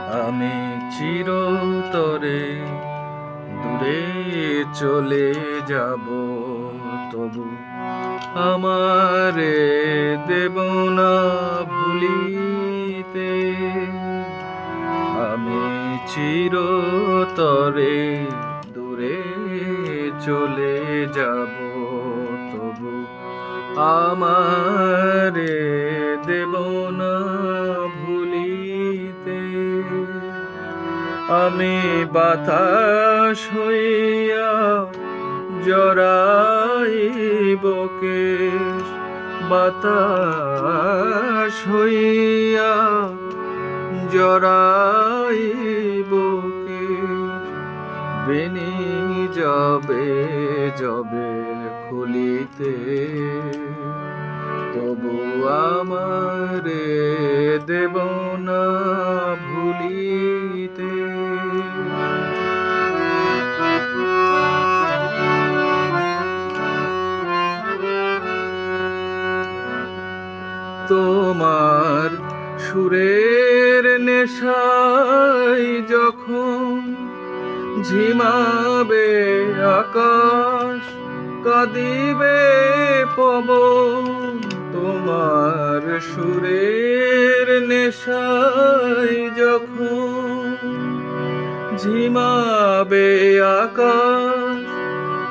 আমি চিরতরে দূরে চলে যাব, তবু আমারে দেব না ভুলিতে। আমি চিরতরে দূরে চলে যাব, তবু আমারে দেব না ভুলিতে। আমি বাতাস হইয়া জড়াইব কেশ, বাতাস হইয়া জড়াইব কেশ, বেনি যাবে যবে খুলিতে। তবু আমারে দেব না ভুলিতে। তোমার সুরের নেশায় যখন ঝিমাবে আকাশ, কাঁদিবে পবন। তোমার সুরের নেশায় যখন ঝিমাবে আকাশ,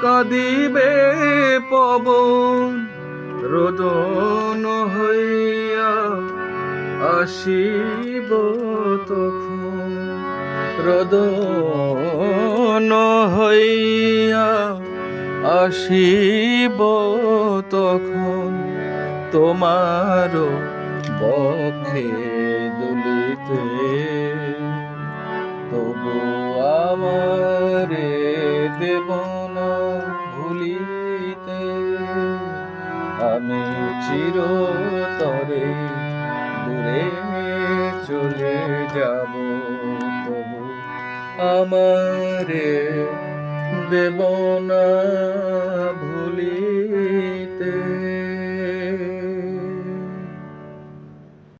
কাঁদিবে পবন। রোদন হইয়া আসিব তখন, রোদন হইয়া আসিব তখন, তোমার বক্ষে দুলিতে। তবু আমারে দেব না ভুলিতে। আমি চিরতরে দূরে চলে যাব, তবু আমারে দেব না ভুলিতে।